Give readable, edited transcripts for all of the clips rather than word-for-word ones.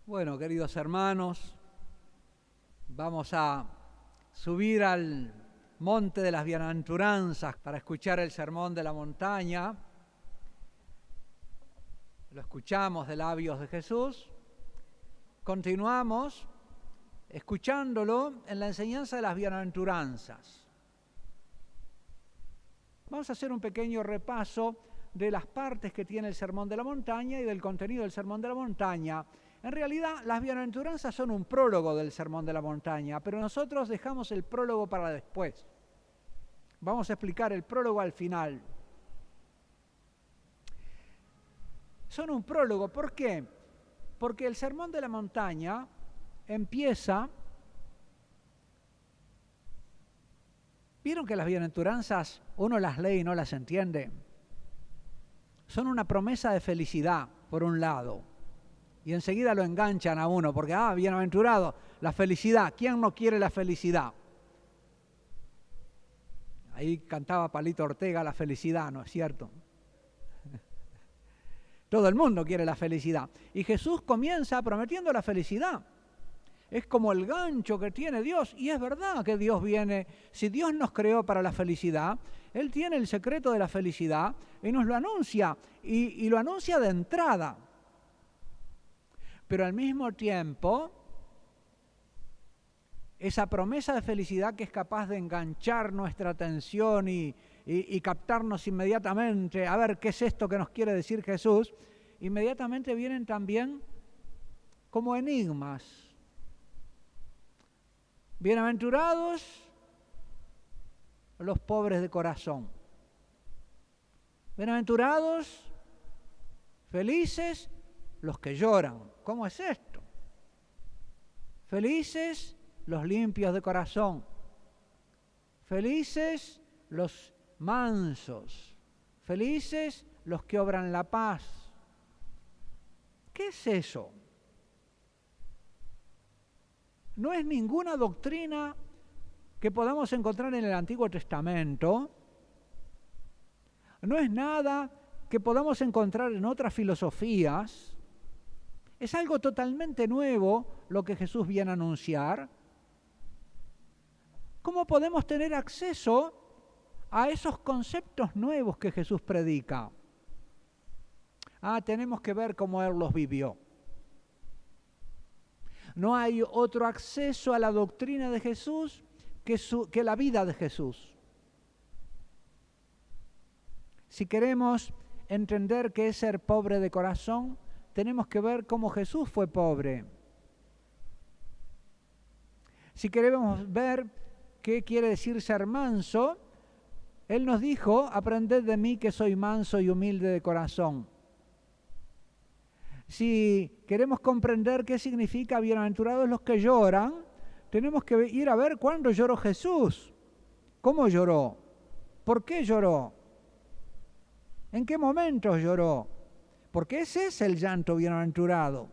Bueno, queridos hermanos, vamos a subir al monte de las bienaventuranzas para escuchar el sermón de la montaña. Lo escuchamos de labios de Jesús. Continuamos escuchándolo en la enseñanza de las bienaventuranzas. Vamos a hacer un pequeño repaso de las partes que tiene el sermón de la montaña y del contenido del sermón de la montaña. En realidad, las bienaventuranzas son un prólogo del sermón de la montaña, pero nosotros dejamos el prólogo para después. Vamos a explicar el prólogo al final. Son un prólogo, ¿por qué? Porque el sermón de la montaña empieza... ¿Vieron que las bienaventuranzas uno las lee y no las entiende? Son una promesa de felicidad, por un lado. Y enseguida lo enganchan a uno, porque, bienaventurado, la felicidad. ¿Quién no quiere la felicidad? Ahí cantaba Palito Ortega la felicidad, ¿no es cierto? Todo el mundo quiere la felicidad. Y Jesús comienza prometiendo la felicidad. Es como el gancho que tiene Dios. Y es verdad que Dios viene. Si Dios nos creó para la felicidad, Él tiene el secreto de la felicidad y nos lo anuncia. Y lo anuncia de entrada. Pero al mismo tiempo, esa promesa de felicidad que es capaz de enganchar nuestra atención y captarnos inmediatamente, a ver qué es esto que nos quiere decir Jesús, inmediatamente vienen también como enigmas. Bienaventurados los pobres de corazón. Bienaventurados, felices los que lloran. ¿Cómo es esto? Felices los limpios de corazón. Felices los mansos. Felices los que obran la paz. ¿Qué es eso? No es ninguna doctrina que podamos encontrar en el Antiguo Testamento. No es nada que podamos encontrar en otras filosofías. Es algo totalmente nuevo lo que Jesús viene a anunciar. ¿Cómo podemos tener acceso a esos conceptos nuevos que Jesús predica? Tenemos que ver cómo Él los vivió. No hay otro acceso a la doctrina de Jesús que la vida de Jesús. Si queremos entender qué es ser pobre de corazón, tenemos que ver cómo Jesús fue pobre. Si queremos ver qué quiere decir ser manso, Él nos dijo, aprended de mí que soy manso y humilde de corazón. Si queremos comprender qué significa bienaventurados los que lloran, tenemos que ir a ver cuándo lloró Jesús. ¿Cómo lloró? ¿Por qué lloró? ¿En qué momentos lloró? Porque ese es el llanto bienaventurado.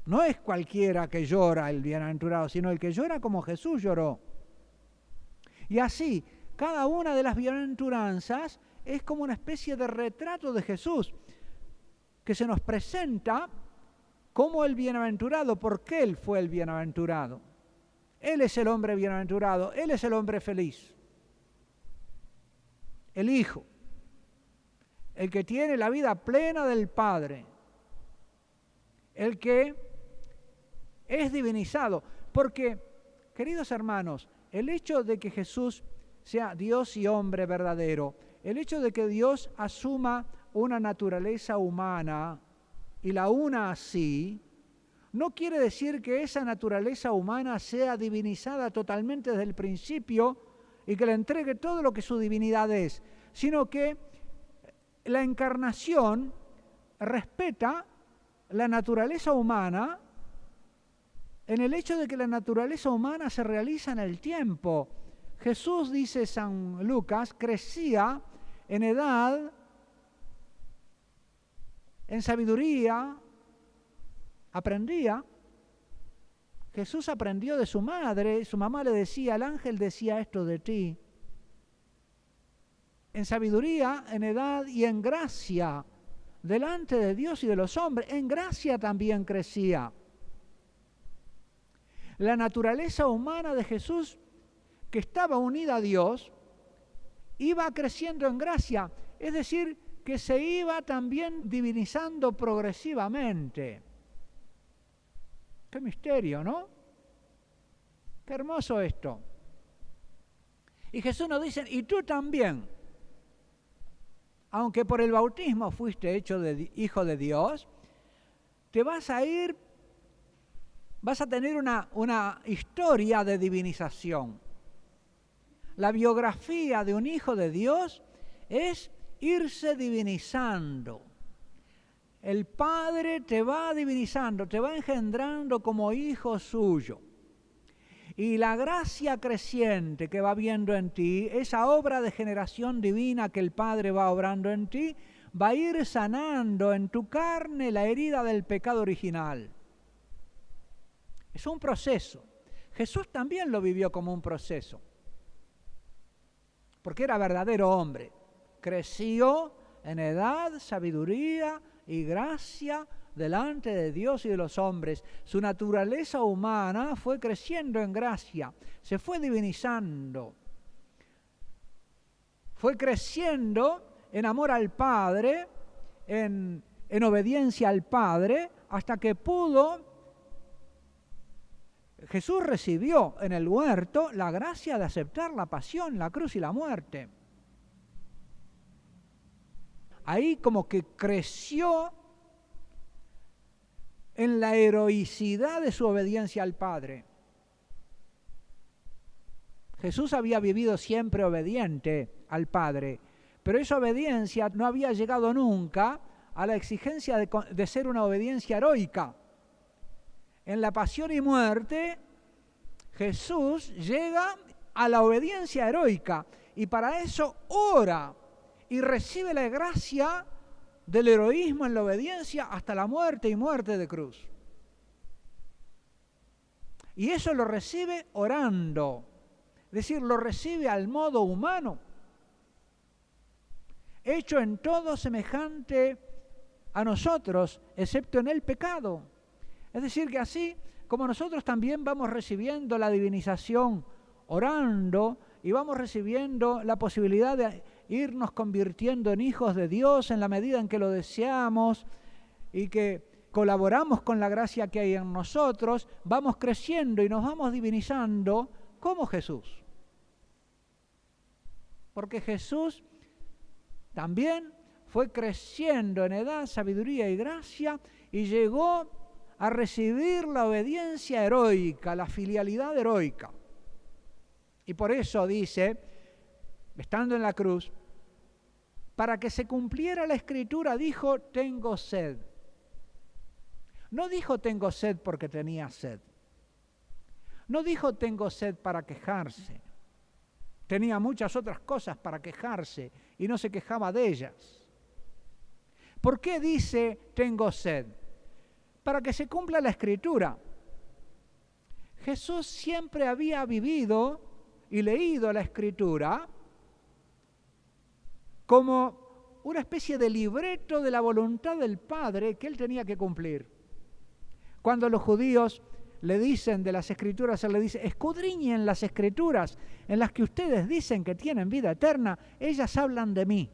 No es cualquiera que llora el bienaventurado, sino el que llora como Jesús lloró. Y así, cada una de las bienaventuranzas es como una especie de retrato de Jesús, que se nos presenta como el bienaventurado, porque Él fue el bienaventurado. Él es el hombre bienaventurado, Él es el hombre feliz. El Hijo. El que tiene la vida plena del Padre, el que es divinizado. Porque, queridos hermanos, el hecho de que Jesús sea Dios y hombre verdadero, el hecho de que Dios asuma una naturaleza humana y la una así, no quiere decir que esa naturaleza humana sea divinizada totalmente desde el principio y que le entregue todo lo que su divinidad es, sino que la encarnación respeta la naturaleza humana en el hecho de que la naturaleza humana se realiza en el tiempo. Jesús, dice San Lucas, crecía en edad, en sabiduría, aprendía. Jesús aprendió de su madre, su mamá le decía, el ángel decía esto de ti. En sabiduría, en edad y en gracia. delante de Dios y de los hombres. En gracia también crecía. La naturaleza humana de Jesús, que estaba unida a Dios, iba creciendo en gracia, es decir, que se iba también divinizando progresivamente. Qué misterio, ¿no? Qué hermoso esto. Y Jesús nos dice, y tú también, aunque por el bautismo fuiste hecho hijo de Dios, te vas a tener una historia de divinización. La biografía de un hijo de Dios es irse divinizando. El Padre te va divinizando, te va engendrando como hijo suyo. Y la gracia creciente que va viendo en ti, esa obra de generación divina que el Padre va obrando en ti, va a ir sanando en tu carne la herida del pecado original. Es un proceso. Jesús también lo vivió como un proceso, porque era verdadero hombre. Creció en edad, sabiduría y gracia delante de Dios y de los hombres. Su naturaleza humana fue creciendo en gracia, se fue divinizando, fue creciendo en amor al Padre, en obediencia al Padre, hasta que Jesús recibió en el huerto la gracia de aceptar la pasión, la cruz y la muerte. Ahí como que creció en la heroicidad de su obediencia al Padre. Jesús había vivido siempre obediente al Padre, pero esa obediencia no había llegado nunca a la exigencia de ser una obediencia heroica. En la pasión y muerte, Jesús llega a la obediencia heroica y para eso ora y recibe la gracia del heroísmo en la obediencia hasta la muerte y muerte de cruz. Y eso lo recibe orando, es decir, lo recibe al modo humano, hecho en todo semejante a nosotros, excepto en el pecado. Es decir, que así como nosotros también vamos recibiendo la divinización orando y vamos recibiendo la posibilidad de irnos convirtiendo en hijos de Dios en la medida en que lo deseamos y que colaboramos con la gracia que hay en nosotros, vamos creciendo y nos vamos divinizando como Jesús. Porque Jesús también fue creciendo en edad, sabiduría y gracia y llegó a recibir la obediencia heroica, la filialidad heroica. Y por eso dice, estando en la cruz, para que se cumpliera la Escritura, dijo, tengo sed. No dijo, tengo sed porque tenía sed. No dijo, tengo sed para quejarse. Tenía muchas otras cosas para quejarse y no se quejaba de ellas. ¿Por qué dice, tengo sed? Para que se cumpla la Escritura. Jesús siempre había vivido y leído la Escritura como una especie de libreto de la voluntad del Padre que él tenía que cumplir. Cuando los judíos le dicen de las Escrituras, él le dice, escudriñen las Escrituras en las que ustedes dicen que tienen vida eterna, ellas hablan de mí.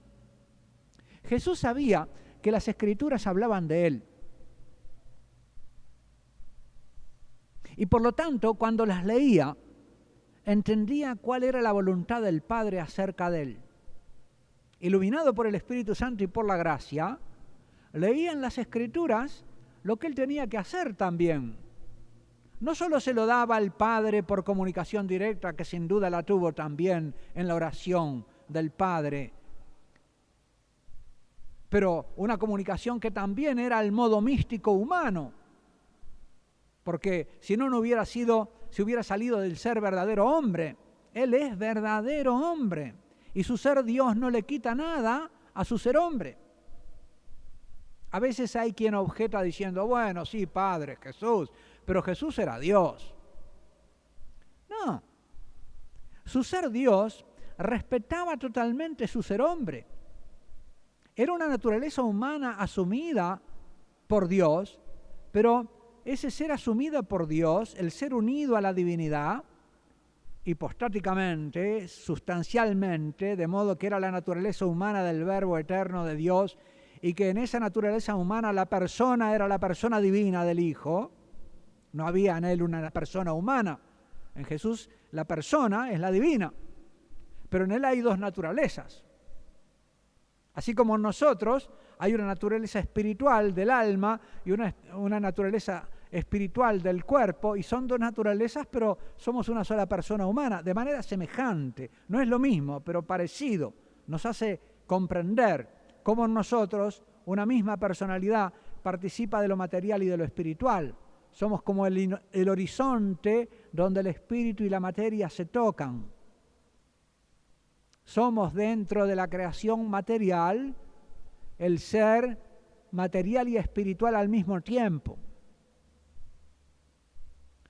Jesús sabía que las Escrituras hablaban de él. Y por lo tanto, cuando las leía, entendía cuál era la voluntad del Padre acerca de él. Iluminado por el Espíritu Santo y por la gracia, leía en las Escrituras lo que él tenía que hacer también. No solo se lo daba al Padre por comunicación directa, que sin duda la tuvo también en la oración del Padre, pero una comunicación que también era al modo místico humano, porque si no, si hubiera salido del ser verdadero hombre. Él es verdadero hombre y su ser Dios no le quita nada a su ser hombre. A veces hay quien objeta diciendo, bueno, sí, Padre, Jesús, pero Jesús era Dios. No, su ser Dios respetaba totalmente su ser hombre. Era una naturaleza humana asumida por Dios, pero ese ser asumido por Dios, el ser unido a la divinidad, hipostáticamente, sustancialmente, de modo que era la naturaleza humana del Verbo eterno de Dios, y que en esa naturaleza humana la persona era la persona divina del Hijo. No había en él una persona humana. En Jesús la persona es la divina, pero en él hay dos naturalezas. Así como en nosotros hay una naturaleza espiritual del alma y una naturaleza espiritual del cuerpo, y son dos naturalezas, pero somos una sola persona humana, de manera semejante. No es lo mismo, pero parecido. Nos hace comprender cómo en nosotros una misma personalidad participa de lo material y de lo espiritual. Somos como el horizonte donde el espíritu y la materia se tocan. Somos dentro de la creación material el ser material y espiritual al mismo tiempo.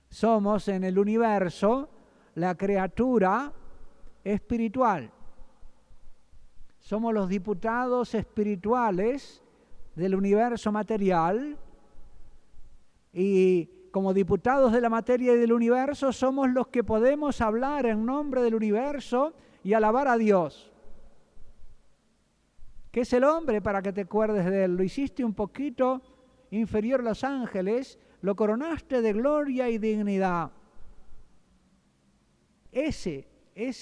Somos en el universo la criatura espiritual. Somos los diputados espirituales del universo material, y como diputados de la materia y del universo somos los que podemos hablar en nombre del universo y alabar a Dios. ¿Qué es el hombre para que te acuerdes de él? Lo hiciste un poquito inferior a los ángeles, lo coronaste de gloria y dignidad. Ese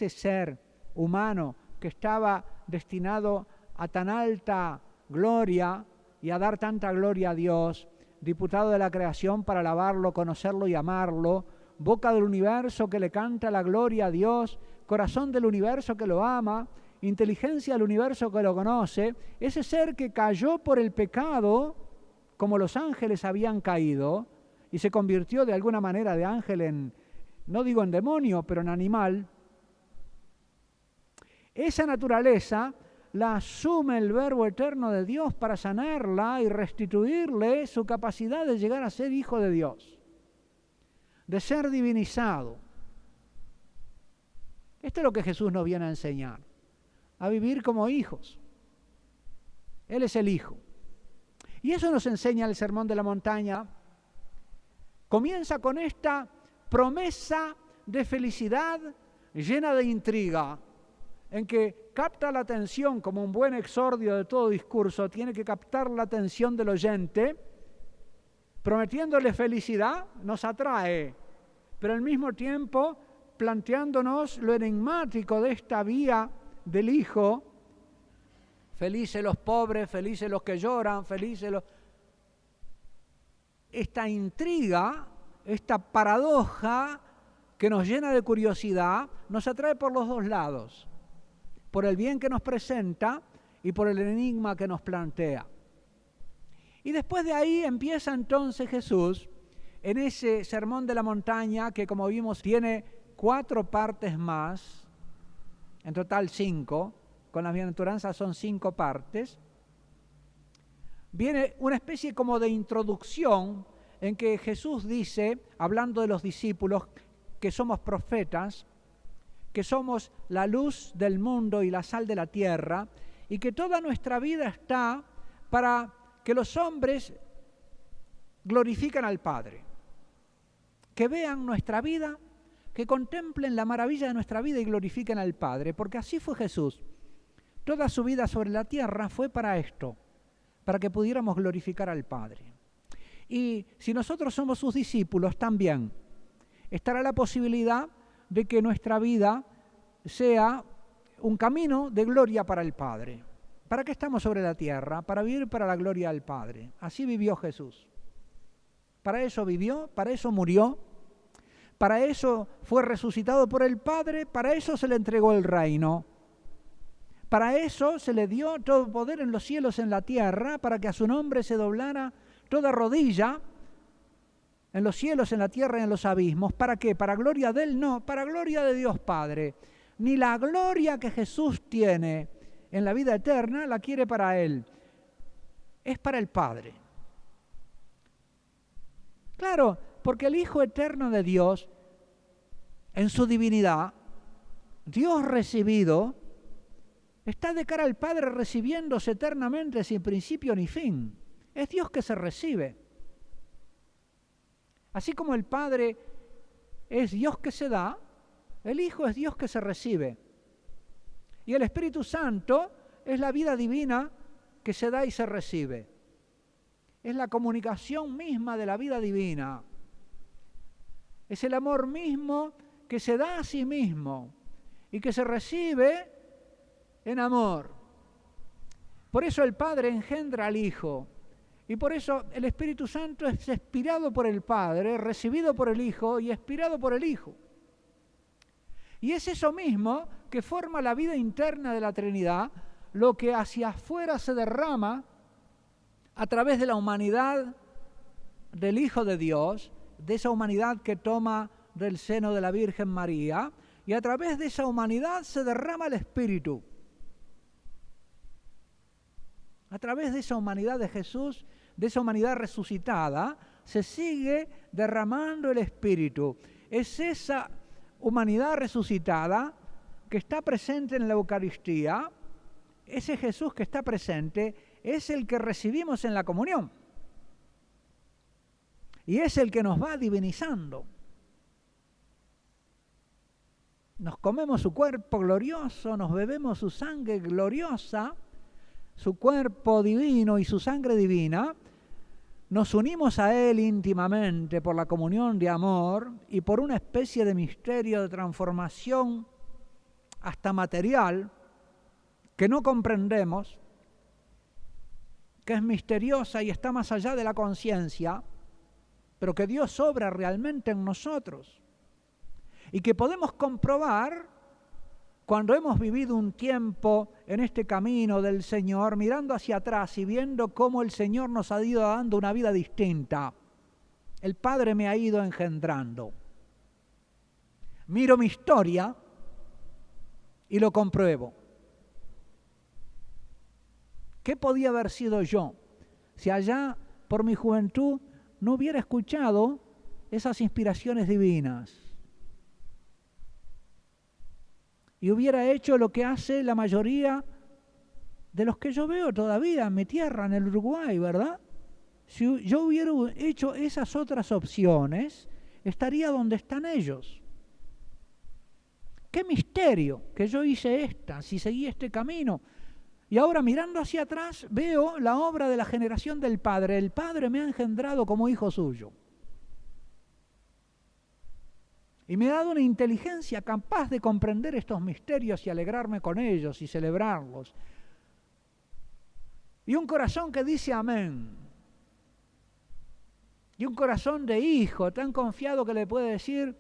ser humano que estaba destinado a tan alta gloria y a dar tanta gloria a Dios, diputado de la creación para alabarlo, conocerlo y amarlo, boca del universo que le canta la gloria a Dios, corazón del universo que lo ama, inteligencia del universo que lo conoce, ese ser que cayó por el pecado, como los ángeles habían caído, y se convirtió de alguna manera de ángel en, no digo en demonio, pero en animal. Esa naturaleza la asume el Verbo eterno de Dios para sanarla y restituirle su capacidad de llegar a ser hijo de Dios, de ser divinizado. Esto es lo que Jesús nos viene a enseñar, a vivir como hijos. Él es el Hijo. Y eso nos enseña el Sermón de la Montaña. Comienza con esta promesa de felicidad llena de intriga, en que capta la atención, como un buen exordio de todo discurso, tiene que captar la atención del oyente, prometiéndole felicidad, nos atrae, pero al mismo tiempo planteándonos lo enigmático de esta vía del Hijo. Felices los pobres, felices los que lloran, felices los... Esta intriga, esta paradoja que nos llena de curiosidad, nos atrae por los dos lados, por el bien que nos presenta y por el enigma que nos plantea. Y después de ahí empieza entonces Jesús, en ese Sermón de la Montaña, que como vimos tiene 4 partes más, en total 5, con las bienaventuranzas son 5 partes, viene una especie como de introducción en que Jesús dice, hablando de los discípulos, que somos profetas, que somos la luz del mundo y la sal de la tierra, y que toda nuestra vida está para que los hombres glorifiquen al Padre, que vean nuestra vida, que contemplen la maravilla de nuestra vida y glorifiquen al Padre, porque así fue Jesús. Toda su vida sobre la tierra fue para esto, para que pudiéramos glorificar al Padre. Y si nosotros somos sus discípulos también, estará la posibilidad de que nuestra vida sea un camino de gloria para el Padre. ¿Para qué estamos sobre la tierra? Para vivir para la gloria del Padre. Así vivió Jesús. Para eso vivió, para eso murió, para eso fue resucitado por el Padre, para eso se le entregó el reino. Para eso se le dio todo poder en los cielos y en la tierra, para que a su nombre se doblara toda rodilla, en los cielos, en la tierra y en los abismos. ¿Para qué? ¿Para gloria de Él? No, para gloria de Dios Padre. Ni la gloria que Jesús tiene en la vida eterna la quiere para Él. Es para el Padre. Claro, porque el Hijo eterno de Dios, en su divinidad, Dios recibido, está de cara al Padre recibiéndose eternamente sin principio ni fin. Es Dios que se recibe. Así como el Padre es Dios que se da, el Hijo es Dios que se recibe. Y el Espíritu Santo es la vida divina que se da y se recibe. Es la comunicación misma de la vida divina. Es el amor mismo que se da a sí mismo y que se recibe en amor. Por eso el Padre engendra al Hijo. Y por eso el Espíritu Santo es expirado por el Padre, recibido por el Hijo y expirado por el Hijo. Y es eso mismo que forma la vida interna de la Trinidad, lo que hacia afuera se derrama a través de la humanidad del Hijo de Dios, de esa humanidad que toma del seno de la Virgen María, y a través de esa humanidad se derrama el Espíritu. A través de esa humanidad de Jesús, de esa humanidad resucitada, se sigue derramando el Espíritu. Es esa humanidad resucitada que está presente en la Eucaristía, ese Jesús que está presente, es el que recibimos en la comunión. Y es el que nos va divinizando. Nos comemos su cuerpo glorioso, nos bebemos su sangre gloriosa, su cuerpo divino y su sangre divina, nos unimos a Él íntimamente por la comunión de amor y por una especie de misterio de transformación hasta material que no comprendemos, que es misteriosa y está más allá de la conciencia, pero que Dios obra realmente en nosotros y que podemos comprobar cuando hemos vivido un tiempo en este camino del Señor, mirando hacia atrás y viendo cómo el Señor nos ha ido dando una vida distinta. El Padre me ha ido engendrando. Miro mi historia y lo compruebo. ¿Qué podía haber sido yo si allá por mi juventud no hubiera escuchado esas inspiraciones divinas? Y hubiera hecho lo que hace la mayoría de los que yo veo todavía en mi tierra, en el Uruguay, ¿verdad? Si yo hubiera hecho esas otras opciones, estaría donde están ellos. Qué misterio que yo hice si seguí este camino. Y ahora mirando hacia atrás veo la obra de la generación del Padre. El Padre me ha engendrado como hijo suyo. Y me ha dado una inteligencia capaz de comprender estos misterios y alegrarme con ellos y celebrarlos. Y un corazón que dice amén. Y un corazón de hijo tan confiado que le puede decir,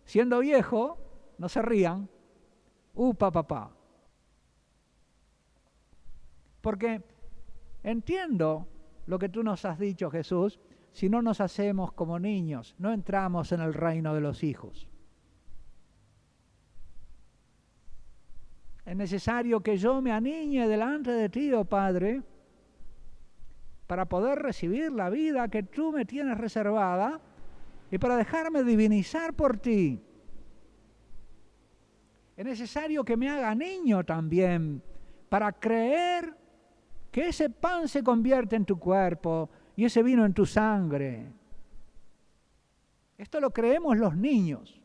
siendo viejo, no se rían, upa papá. Porque entiendo lo que tú nos has dicho, Jesús. Si no nos hacemos como niños, no entramos en el reino de los hijos. Es necesario que yo me aniñe delante de ti, oh Padre, para poder recibir la vida que tú me tienes reservada y para dejarme divinizar por ti. Es necesario que me haga niño también para creer que ese pan se convierte en tu cuerpo y ese vino en tu sangre. Esto lo creemos los niños,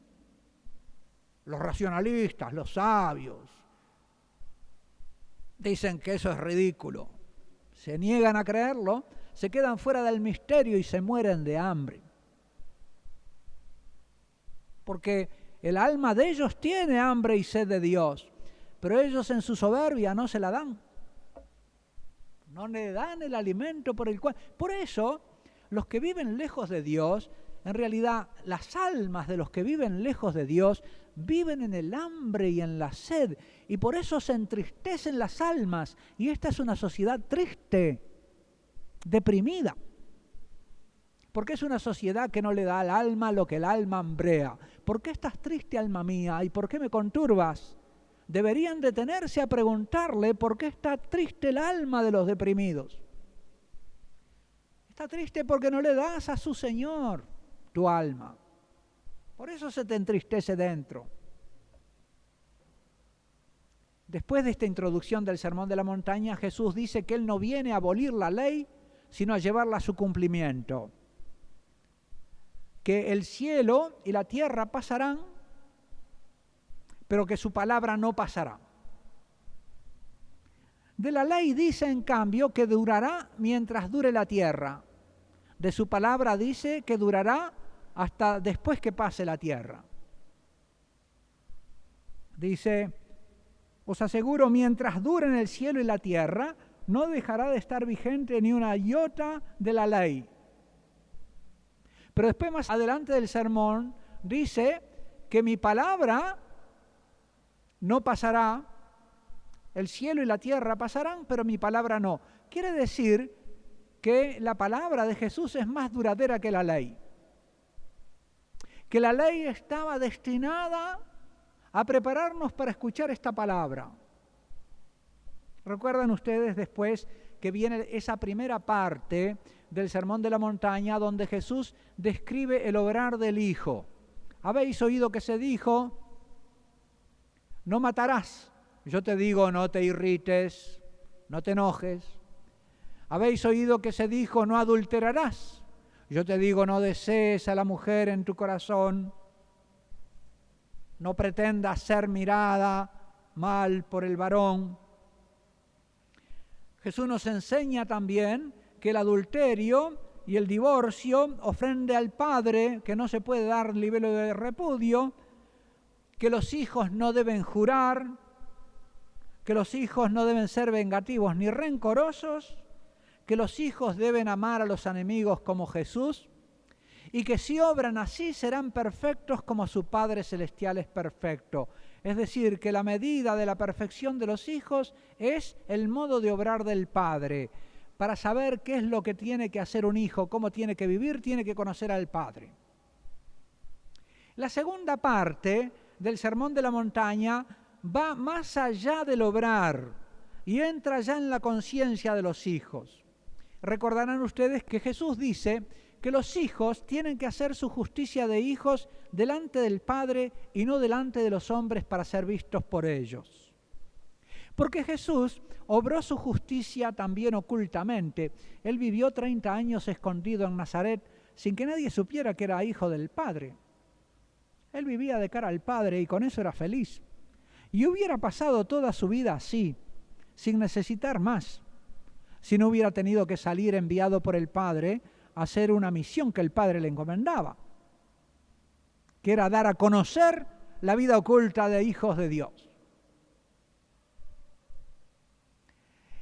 los racionalistas, los sabios. Dicen que eso es ridículo. Se niegan a creerlo, se quedan fuera del misterio y se mueren de hambre. Porque el alma de ellos tiene hambre y sed de Dios, pero ellos en su soberbia no se la dan. No le dan el alimento por el cual... Por eso, los que viven lejos de Dios, en realidad las almas de los que viven lejos de Dios, viven en el hambre y en la sed. Y por eso se entristecen las almas. Y esta es una sociedad triste, deprimida. Porque es una sociedad que no le da al alma lo que el alma hambrea. ¿Por qué estás triste, alma mía? ¿Y por qué me conturbas? Deberían detenerse a preguntarle por qué está triste el alma de los deprimidos. Está triste porque no le das a su Señor tu alma. Por eso se te entristece dentro. Después de esta introducción del Sermón de la Montaña, Jesús dice que Él no viene a abolir la ley, sino a llevarla a su cumplimiento. Que el cielo y la tierra pasarán, pero que su palabra no pasará. De la ley dice, en cambio, que durará mientras dure la tierra. De su palabra dice que durará hasta después que pase la tierra. Dice, os aseguro, mientras duren el cielo y la tierra, no dejará de estar vigente ni una iota de la ley. Pero después, más adelante del sermón, dice que mi palabra no pasará, el cielo y la tierra pasarán, pero mi palabra no. Quiere decir que la palabra de Jesús es más duradera que la ley. Que la ley estaba destinada a prepararnos para escuchar esta palabra. Recuerdan ustedes después que viene esa primera parte del Sermón de la Montaña donde Jesús describe el obrar del Hijo. Habéis oído que se dijo, no matarás. Yo te digo, no te irrites, no te enojes. Habéis oído que se dijo, no adulterarás. Yo te digo, no desees a la mujer en tu corazón. No pretendas ser mirada mal por el varón. Jesús nos enseña también que el adulterio y el divorcio ofrende al padre, que no se puede dar libelo de repudio, que los hijos no deben jurar, que los hijos no deben ser vengativos ni rencorosos, que los hijos deben amar a los enemigos como Jesús, y que si obran así serán perfectos como su Padre Celestial es perfecto. Es decir, que la medida de la perfección de los hijos es el modo de obrar del Padre. Para saber qué es lo que tiene que hacer un hijo, cómo tiene que vivir, tiene que conocer al Padre. La segunda parte del Sermón de la Montaña va más allá del obrar y entra ya en la conciencia de los hijos. Recordarán ustedes que Jesús dice que los hijos tienen que hacer su justicia de hijos delante del Padre y no delante de los hombres para ser vistos por ellos. Porque Jesús obró su justicia también ocultamente. Él vivió 30 años escondido en Nazaret sin que nadie supiera que era hijo del Padre. Él vivía de cara al Padre y con eso era feliz. Y hubiera pasado toda su vida así, sin necesitar más, si no hubiera tenido que salir enviado por el Padre a hacer una misión que el Padre le encomendaba, que era dar a conocer la vida oculta de hijos de Dios.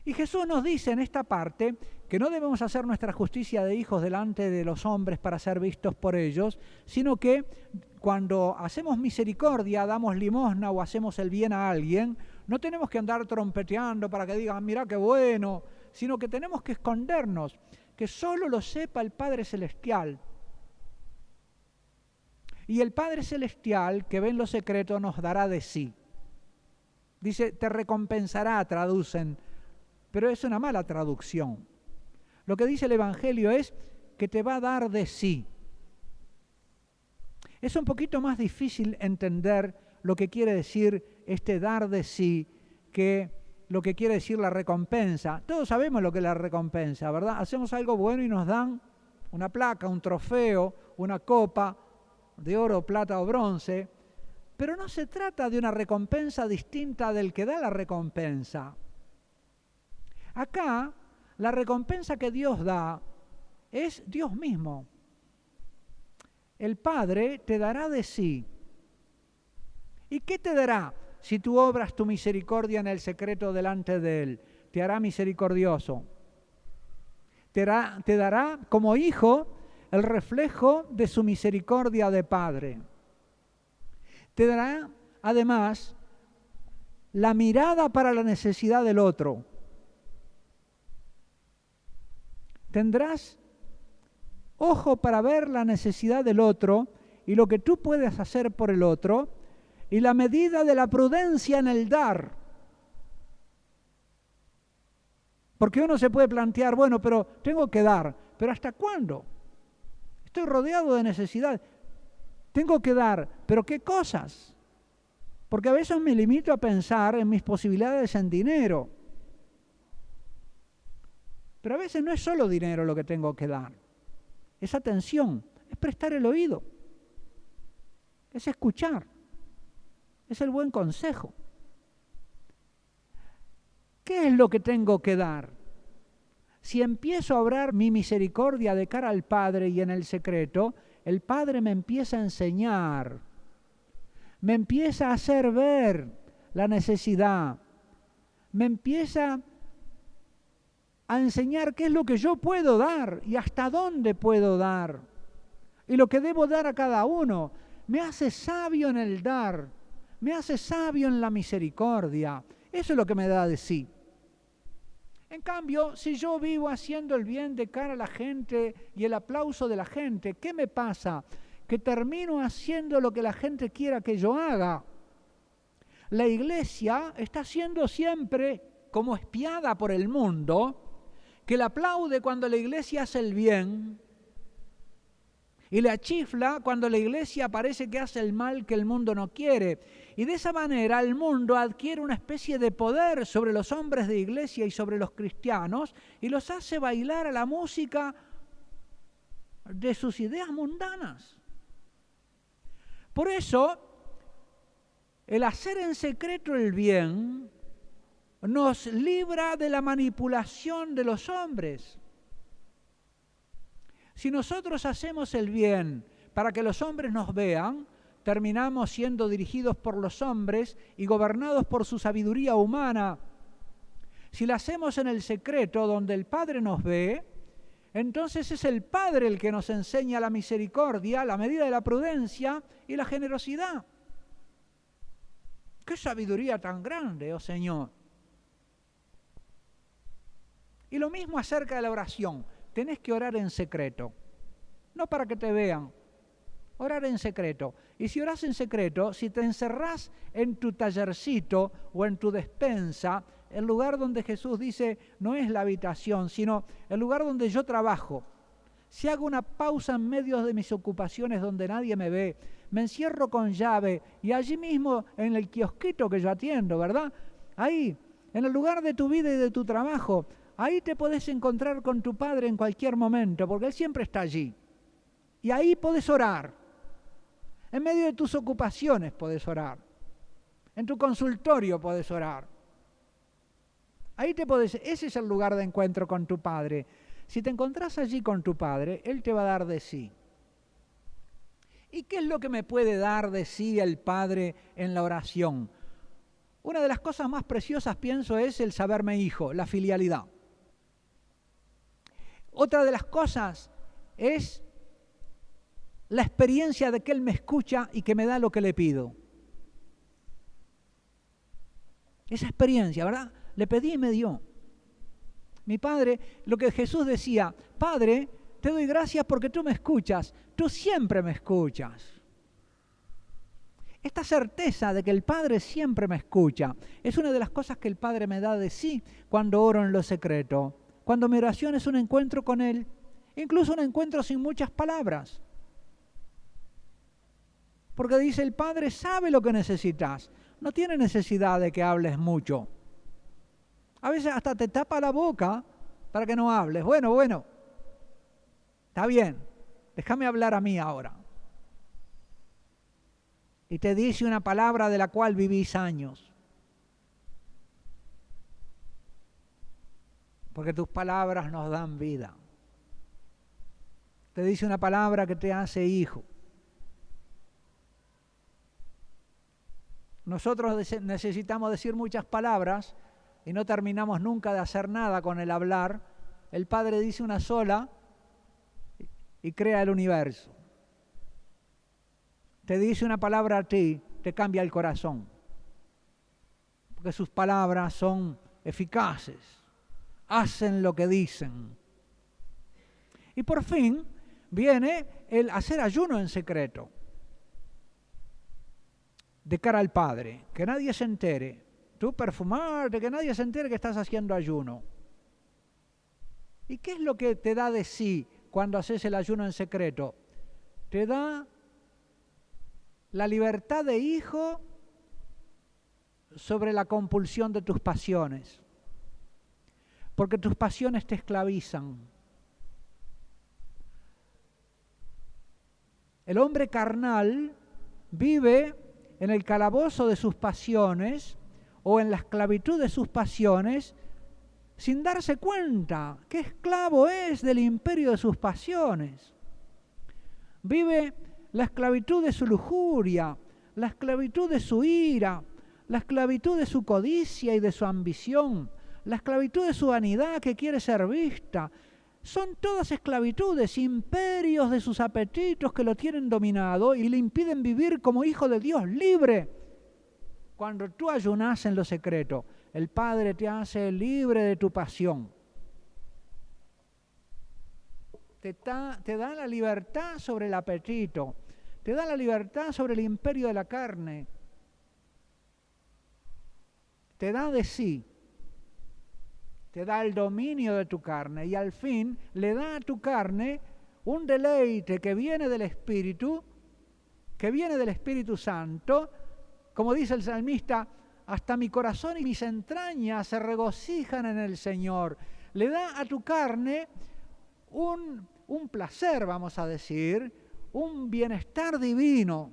Y Jesús nos dice en esta parte que no debemos hacer nuestra justicia de hijos delante de los hombres para ser vistos por ellos, sino que cuando hacemos misericordia, damos limosna o hacemos el bien a alguien, no tenemos que andar trompeteando para que digan, mirá qué bueno, sino que tenemos que escondernos, que solo lo sepa el Padre Celestial. Y el Padre Celestial, que ve en lo secreto, nos dará de sí. Dice, te recompensará, traducen, pero es una mala traducción. Lo que dice el Evangelio es que te va a dar de sí. Es un poquito más difícil entender lo que quiere decir este dar de sí que lo que quiere decir la recompensa. Todos sabemos lo que es la recompensa, ¿verdad? Hacemos algo bueno y nos dan una placa, un trofeo, una copa de oro, plata o bronce, pero no se trata de una recompensa distinta del que da la recompensa. Acá, la recompensa que Dios da es Dios mismo. El Padre te dará de sí. ¿Y qué te dará si tú obras tu misericordia en el secreto delante de Él? Te hará misericordioso. Te dará como hijo el reflejo de su misericordia de Padre. Te dará, además, la mirada para la necesidad del otro. Tendrás ojo para ver la necesidad del otro y lo que tú puedes hacer por el otro, y la medida de la prudencia en el dar. Porque uno se puede plantear, bueno, pero tengo que dar, pero ¿hasta cuándo? Estoy rodeado de necesidad. Tengo que dar, pero ¿qué cosas? Porque a veces me limito a pensar en mis posibilidades en dinero. Pero a veces no es solo dinero lo que tengo que dar. Es atención, es prestar el oído, es escuchar, es el buen consejo. ¿Qué es lo que tengo que dar? Si empiezo a obrar mi misericordia de cara al Padre y en el secreto, el Padre me empieza a enseñar, me empieza a hacer ver la necesidad, me empieza a enseñar qué es lo que yo puedo dar y hasta dónde puedo dar y lo que debo dar a cada uno. Me hace sabio en el dar, me hace sabio en la misericordia. Eso es lo que me da de sí. En cambio, si yo vivo haciendo el bien de cara a la gente y el aplauso de la gente, ¿qué me pasa? Que termino haciendo lo que la gente quiera que yo haga. La iglesia está siendo siempre como espiada por el mundo, que le aplaude cuando la iglesia hace el bien y le achifla cuando la iglesia parece que hace el mal que el mundo no quiere. Y de esa manera el mundo adquiere una especie de poder sobre los hombres de iglesia y sobre los cristianos y los hace bailar a la música de sus ideas mundanas. Por eso, el hacer en secreto el bien nos libra de la manipulación de los hombres. Si nosotros hacemos el bien para que los hombres nos vean, terminamos siendo dirigidos por los hombres y gobernados por su sabiduría humana. Si lo hacemos en el secreto, donde el Padre nos ve, entonces es el Padre el que nos enseña la misericordia, la medida de la prudencia y la generosidad. ¡Qué sabiduría tan grande, oh Señor! Y lo mismo acerca de la oración. Tenés que orar en secreto, no para que te vean. Orar en secreto. Y si orás en secreto, si te encerrás en tu tallercito o en tu despensa, el lugar donde Jesús dice no es la habitación, sino el lugar donde yo trabajo. Si hago una pausa en medio de mis ocupaciones donde nadie me ve, me encierro con llave y allí mismo en el kiosquito que yo atiendo, ¿verdad? Ahí, en el lugar de tu vida y de tu trabajo, ahí te podés encontrar con tu Padre en cualquier momento, porque Él siempre está allí. Y ahí podés orar. En medio de tus ocupaciones podés orar. En tu consultorio podés orar. Ahí ese es el lugar de encuentro con tu Padre. Si te encontrás allí con tu Padre, Él te va a dar de sí. ¿Y qué es lo que me puede dar de sí el Padre en la oración? Una de las cosas más preciosas, pienso, es el saberme hijo, la filialidad. Otra de las cosas es la experiencia de que Él me escucha y que me da lo que le pido. Esa experiencia, ¿verdad? Le pedí y me dio. Mi Padre, lo que Jesús decía, Padre, te doy gracias porque tú me escuchas, tú siempre me escuchas. Esta certeza de que el Padre siempre me escucha es una de las cosas que el Padre me da de sí cuando oro en lo secreto, cuando mi oración es un encuentro con Él, incluso un encuentro sin muchas palabras. Porque dice, el Padre sabe lo que necesitas, no tiene necesidad de que hables mucho. A veces hasta te tapa la boca para que no hables. Bueno, está bien, déjame hablar a mí ahora. Y te dice una palabra de la cual vivís años. Porque tus palabras nos dan vida. Te dice una palabra que te hace hijo. Nosotros necesitamos decir muchas palabras y no terminamos nunca de hacer nada con el hablar. El Padre dice una sola y crea el universo. Te dice una palabra a ti, te cambia el corazón. Porque sus palabras son eficaces, hacen lo que dicen. Y por fin viene el hacer ayuno en secreto, de cara al Padre, que nadie se entere. Tú perfumarte, que nadie se entere que estás haciendo ayuno. ¿Y qué es lo que te da de sí cuando haces el ayuno en secreto? Te da la libertad de hijo sobre la compulsión de tus pasiones, porque tus pasiones te esclavizan. El hombre carnal vive en el calabozo de sus pasiones o en la esclavitud de sus pasiones sin darse cuenta que esclavo es del imperio de sus pasiones. Vive la esclavitud de su lujuria, la esclavitud de su ira, la esclavitud de su codicia y de su ambición, la esclavitud de su vanidad que quiere ser vista. Son todas esclavitudes, imperios de sus apetitos que lo tienen dominado y le impiden vivir como hijo de Dios libre. Cuando tú ayunas en lo secreto, el Padre te hace libre de tu pasión. Te da la libertad sobre el apetito, te da la libertad sobre el imperio de la carne, te da de sí, te da el dominio de tu carne y al fin le da a tu carne un deleite que viene del Espíritu Santo, como dice el salmista, hasta mi corazón y mis entrañas se regocijan en el Señor. Le da a tu carne un placer, vamos a decir, un bienestar divino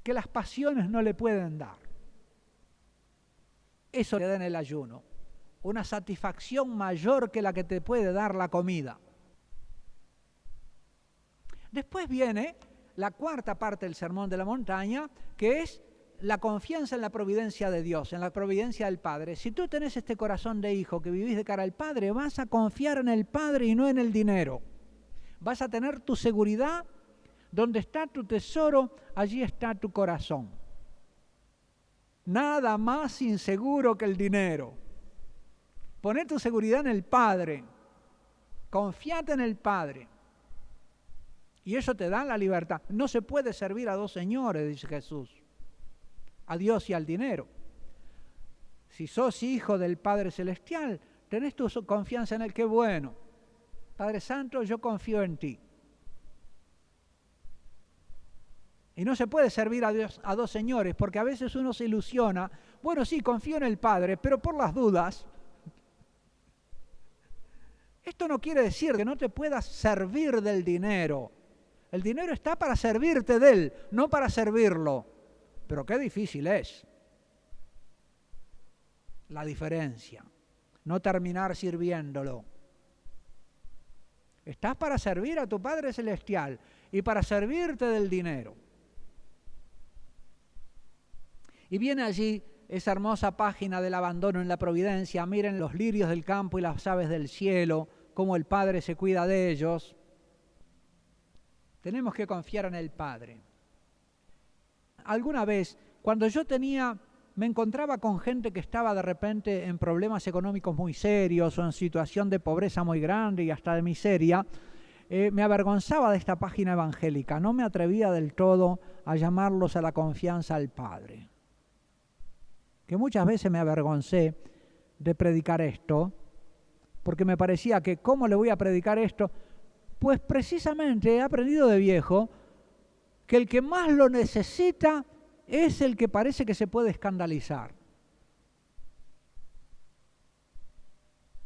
que las pasiones no le pueden dar. Eso le da en el ayuno, una satisfacción mayor que la que te puede dar la comida. Después viene la cuarta parte del Sermón de la Montaña, que es la confianza en la providencia de Dios, en la providencia del Padre. Si tú tenés este corazón de hijo que vivís de cara al Padre, vas a confiar en el Padre y no en el dinero. Vas a tener tu seguridad, donde está tu tesoro, allí está tu corazón. Nada más inseguro que el dinero. Poné tu seguridad en el Padre. Confiate en el Padre. Y eso te da la libertad. No se puede servir a dos señores, dice Jesús. A Dios y al dinero. Si sos hijo del Padre Celestial, tenés tu confianza en Él. Qué bueno. Padre Santo, yo confío en ti. Y no se puede servir a Dios a dos señores, porque a veces uno se ilusiona. Bueno, sí, confío en el Padre, pero por las dudas. Esto no quiere decir que no te puedas servir del dinero. El dinero está para servirte de él, no para servirlo. Pero qué difícil es la diferencia. No terminar sirviéndolo. Estás para servir a tu Padre Celestial y para servirte del dinero. Y viene allí esa hermosa página del abandono en la providencia. Miren los lirios del campo y las aves del cielo, cómo el Padre se cuida de ellos. Tenemos que confiar en el Padre. Alguna vez, cuando yo me encontraba con gente que estaba de repente en problemas económicos muy serios o en situación de pobreza muy grande y hasta de miseria, me avergonzaba de esta página evangélica. No me atrevía del todo a llamarlos a la confianza al Padre. Que muchas veces me avergoncé de predicar esto, porque me parecía que ¿cómo le voy a predicar esto? Pues precisamente he aprendido de viejo que el que más lo necesita es el que parece que se puede escandalizar.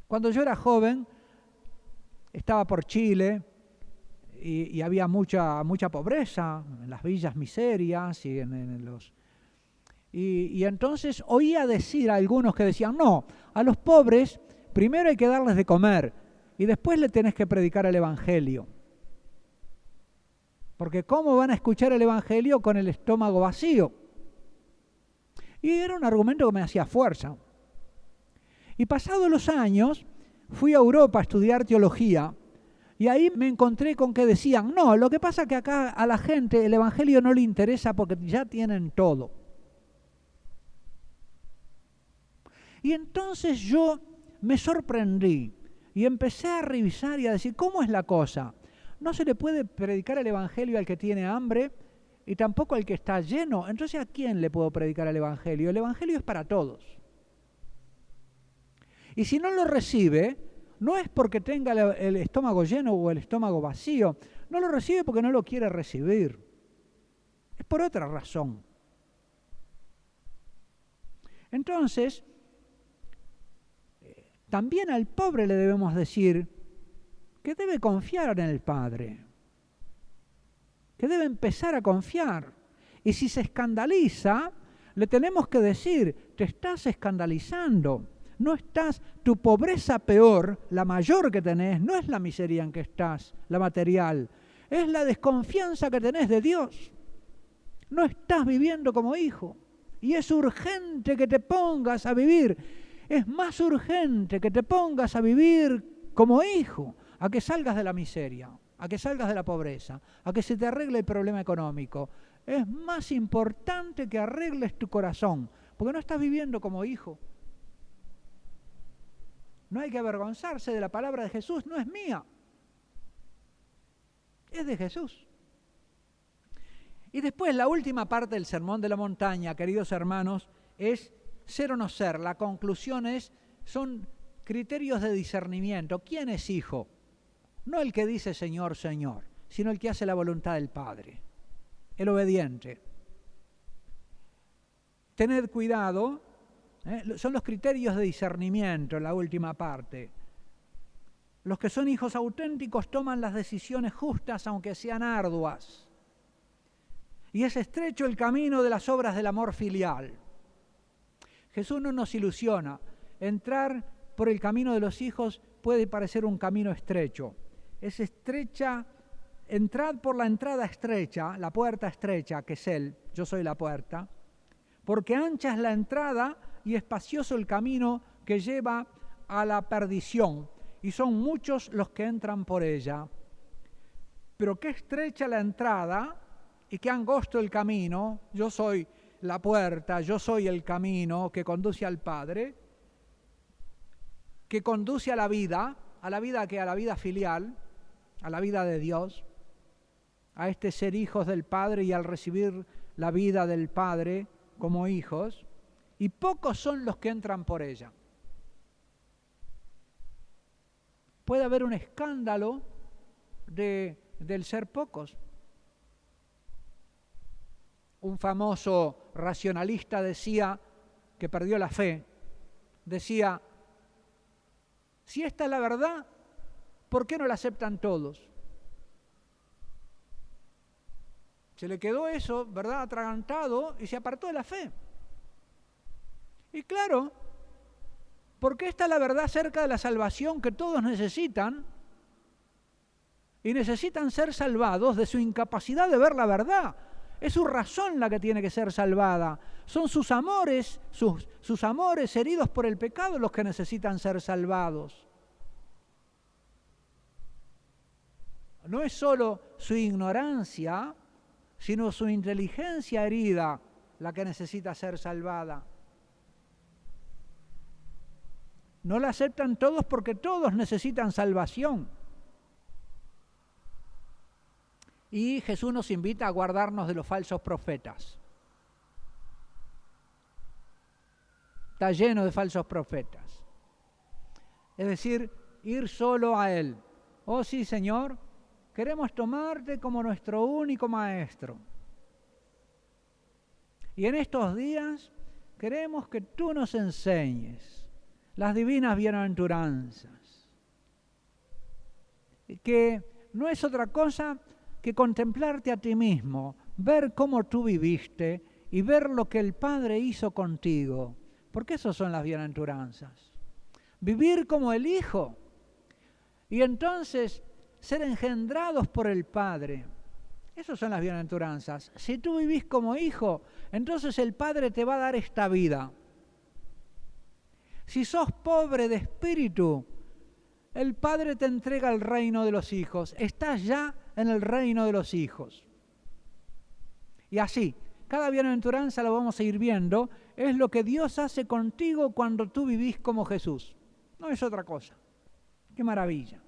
Cuando yo era joven, estaba por Chile y había mucha pobreza en las villas miserias y en los... Y entonces oía decir a algunos que decían, no, a los pobres primero hay que darles de comer y después le tenés que predicar el Evangelio. Porque ¿cómo van a escuchar el Evangelio con el estómago vacío? Y era un argumento que me hacía fuerza. Y pasados los años, fui a Europa a estudiar teología y ahí me encontré con que decían, no, lo que pasa es que acá a la gente el Evangelio no le interesa porque ya tienen todo. Y entonces yo me sorprendí y empecé a revisar y a decir, ¿cómo es la cosa? No se le puede predicar el Evangelio al que tiene hambre y tampoco al que está lleno. Entonces, ¿a quién le puedo predicar el Evangelio? El Evangelio es para todos. Y si no lo recibe, no es porque tenga el estómago lleno o el estómago vacío. No lo recibe porque no lo quiere recibir. Es por otra razón. Entonces, también al pobre le debemos decir que debe confiar en el Padre, que debe empezar a confiar. Y si se escandaliza, le tenemos que decir, te estás escandalizando, no estás, tu pobreza peor, la mayor que tenés, no es la miseria en que estás, la material, es la desconfianza que tenés de Dios. No estás viviendo como hijo. Y es urgente que te pongas a vivir. Es más urgente que te pongas a vivir como hijo, a que salgas de la miseria, a que salgas de la pobreza, a que se te arregle el problema económico. Es más importante que arregles tu corazón, porque no estás viviendo como hijo. No hay que avergonzarse de la palabra de Jesús, no es mía. Es de Jesús. Y después la última parte del Sermón de la Montaña, queridos hermanos, es ser o no ser. La conclusión son criterios de discernimiento. ¿Quién es hijo? No el que dice Señor, Señor, sino el que hace la voluntad del Padre, el obediente. Tened cuidado, son los criterios de discernimiento en la última parte. Los que son hijos auténticos toman las decisiones justas aunque sean arduas. Y es estrecho el camino de las obras del amor filial. Jesús no nos ilusiona. Entrar por el camino de los hijos puede parecer un camino estrecho. Es estrecha, entrad por la entrada estrecha, la puerta estrecha, que es Él, yo soy la puerta, porque ancha es la entrada y espacioso el camino que lleva a la perdición, y son muchos los que entran por ella. Pero qué estrecha la entrada y qué angosto el camino. Yo soy la puerta, yo soy el camino que conduce al Padre, que conduce a la vida que a la vida filial, a la vida de Dios, a este ser hijos del Padre y al recibir la vida del Padre como hijos, y pocos son los que entran por ella. Puede haber un escándalo del ser pocos. Un famoso racionalista decía, que perdió la fe, decía, si esta es la verdad, ¿por qué no la aceptan todos? Se le quedó eso, ¿verdad?, atragantado y se apartó de la fe. Y claro, porque esta es la verdad acerca de la salvación que todos necesitan, y necesitan ser salvados de su incapacidad de ver la verdad. Es su razón la que tiene que ser salvada. Son sus amores, sus amores heridos por el pecado los que necesitan ser salvados. No es solo su ignorancia, sino su inteligencia herida la que necesita ser salvada. No la aceptan todos porque todos necesitan salvación. Y Jesús nos invita a guardarnos de los falsos profetas. Está lleno de falsos profetas. Es decir, ir solo a Él. Oh sí, Señor, queremos tomarte como nuestro único maestro. Y en estos días queremos que tú nos enseñes las divinas bienaventuranzas, que no es otra cosa que contemplarte a ti mismo, ver cómo tú viviste y ver lo que el Padre hizo contigo, porque esas son las bienaventuranzas. Vivir como el Hijo y entonces ser engendrados por el Padre. Esas son las bienaventuranzas. Si tú vivís como hijo, entonces el Padre te va a dar esta vida. Si sos pobre de espíritu, el Padre te entrega el reino de los hijos. Estás ya en el reino de los hijos. Y así, cada bienaventuranza la vamos a ir viendo, es lo que Dios hace contigo cuando tú vivís como Jesús. No es otra cosa. ¡Qué maravilla!